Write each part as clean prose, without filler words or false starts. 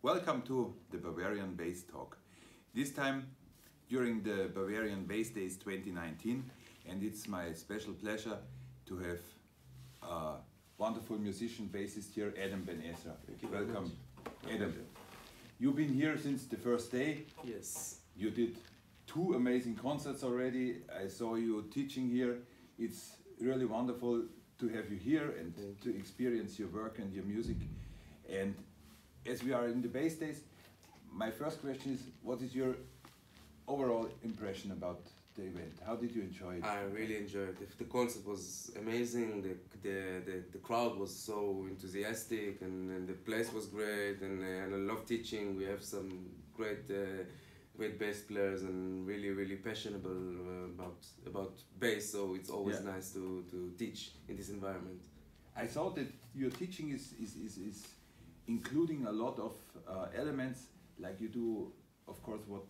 Welcome to the Bavarian Basstalk. This time during the Bavarian Bassdays 2019, and it's my special pleasure to have a wonderful musician bassist here, Adam Ben Ezra. Welcome, Adam. You've been here since the first day. Yes. You did 2 amazing concerts already. I saw you teaching here. It's really wonderful to have you here and to experience your work and your music. And as we are in the Bassdays, my first question is, what is your overall impression about the event? How did you enjoy it? I really enjoyed it. The concert was amazing. The crowd was so enthusiastic, and the place was great. And I love teaching. We have some great bass players and really passionate about bass. So it's always nice to teach in this environment. I thought that your teaching is including a lot of elements, like you do, of course, what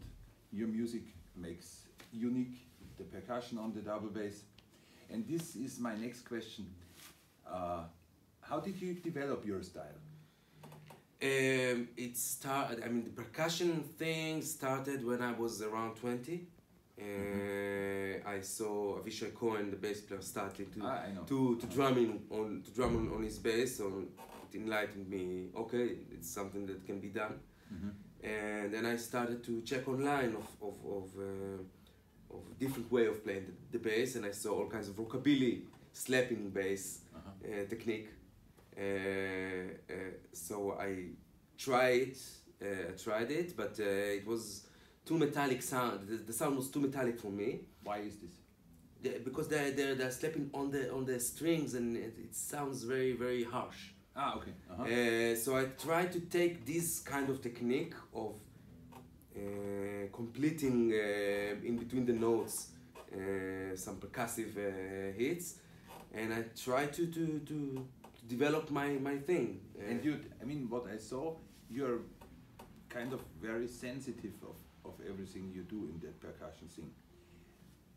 your music makes unique, the percussion on the double bass. And this is my next question. How did you develop your style? The percussion thing started when I was around 20. I saw Avishai Cohen, the bass player, starting to drum on his bass. So it enlightened me. Okay, it's something that can be done. And then I started to check online of different way of playing the bass, and I saw all kinds of rockabilly slapping bass technique. So I tried it, but it was too metallic sound. The sound was too metallic for me. Why is this? Because they're slapping on the strings, and it sounds very harsh. Ah, okay. So I tried to take this kind of technique of completing in between the notes some percussive hits, and I tried to develop my thing. And what I saw, you're kind of very sensitive of everything you do in that percussion thing.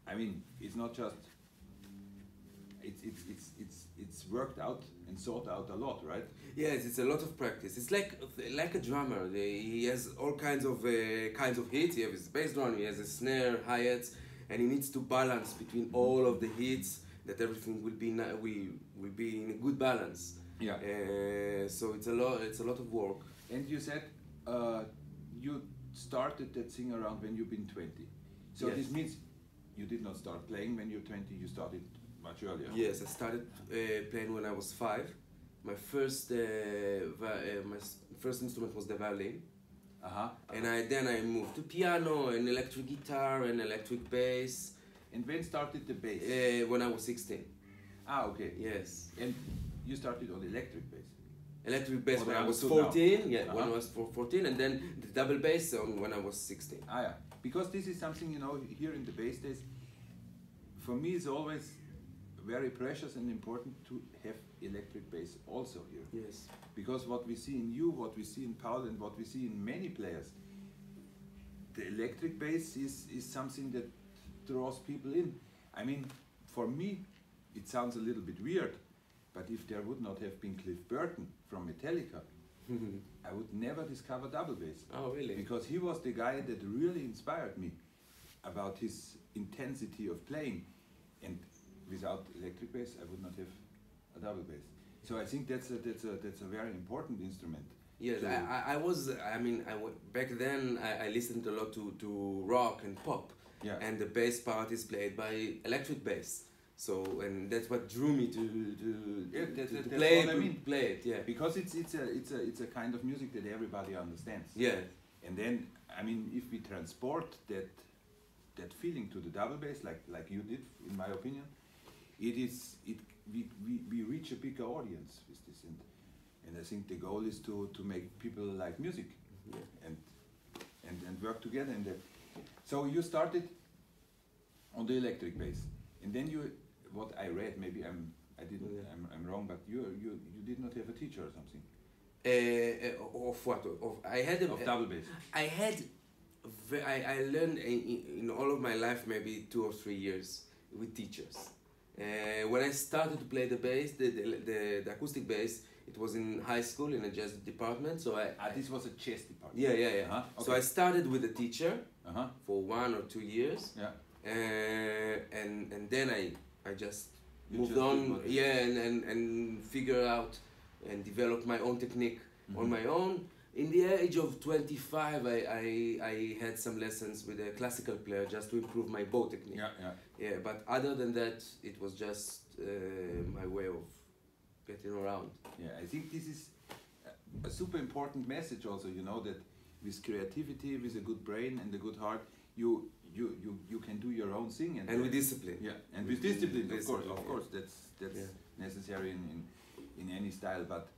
I mean, it's not just it's worked out and thought out a lot, right? Yes, it's a lot of practice. It's like a drummer. He has all kinds of hits. He has his bass drum, he has a snare, hi-hats, and he needs to balance between all of the hits, that everything will be in a good balance. Yeah. So it's a lot of work. And you said you started that thing around when you've been 20. So yes. This means you did not start playing when you're 20. You started much earlier. Yes, I started playing when I was 5. My first instrument was the violin. And then I moved to piano and electric guitar and electric bass. And when started the bass? When I was 16. Ah, okay. Yes. And you started on electric bass? Electric bass when I was 14. Yeah, when I was 14, and then the double bass when I was 16. Ah, yeah. Because this is something, here in the Bassdays, for me it's always very precious and important to have electric bass also here. Yes. Because what we see in you, what we see in Paul, and what we see in many players, the electric bass is something that draws people in. I mean, for me, it sounds a little bit weird, but if there would not have been Cliff Burton from Metallica, I would never discover double bass. Oh, really? Because he was the guy that really inspired me about his intensity of playing. And without electric bass, I would not have a double bass. So I think that's a very important instrument. Yes, back then I listened a lot to rock and pop. Yeah. And the bass part is played by electric bass. So, and that's what drew me to play it. Yeah. Because it's a kind of music that everybody understands. Yeah. And then, if we transport that feeling to the double bass, like you did, in my opinion, we reach a bigger audience with this, and I think the goal is to make people like music, and work together in that. So you started on the electric bass, and then what I read, maybe I'm wrong, but you did not have a teacher or something. Of what? Of double bass. I learned in all of my life maybe 2 or 3 years with teachers. When I started to play the bass, the acoustic bass, It was in high school in a jazz department, so this was a chess department. Yeah. Okay. So I started with a teacher Uh-huh. for 1 or 2 years. Yeah. And then I just You moved just on, did what- yeah, and figure out and develop my own technique on my own. In the age of 25, I had some lessons with a classical player just to improve my bow technique. Yeah, but other than that, it was just my way of getting around. Yeah, I think this is a super important message also, you know, that with creativity, with a good brain and a good heart, you can do your own thing. And with discipline. Yeah, and with discipline, of course, yeah. that's necessary in any style. But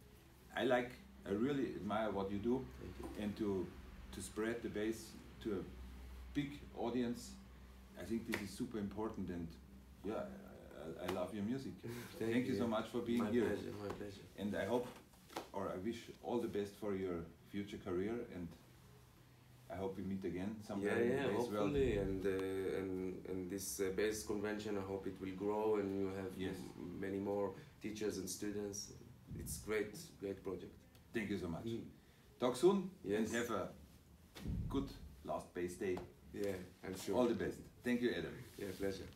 I really admire what you do, and to spread the bass to a big audience. I think this is super important, and yeah, I love your music. Thank you so much for being here. My pleasure. And I hope, or I wish all the best for your future career, and I hope we meet again somewhere in the bass world. Hopefully, and this bass convention, I hope it will grow and you have many more teachers and students. It's great project. Thank you so much. Talk soon, Yes. and have a good last bass day. Yeah, I'm sure. All the best. Thank you, Adam. Yeah, pleasure.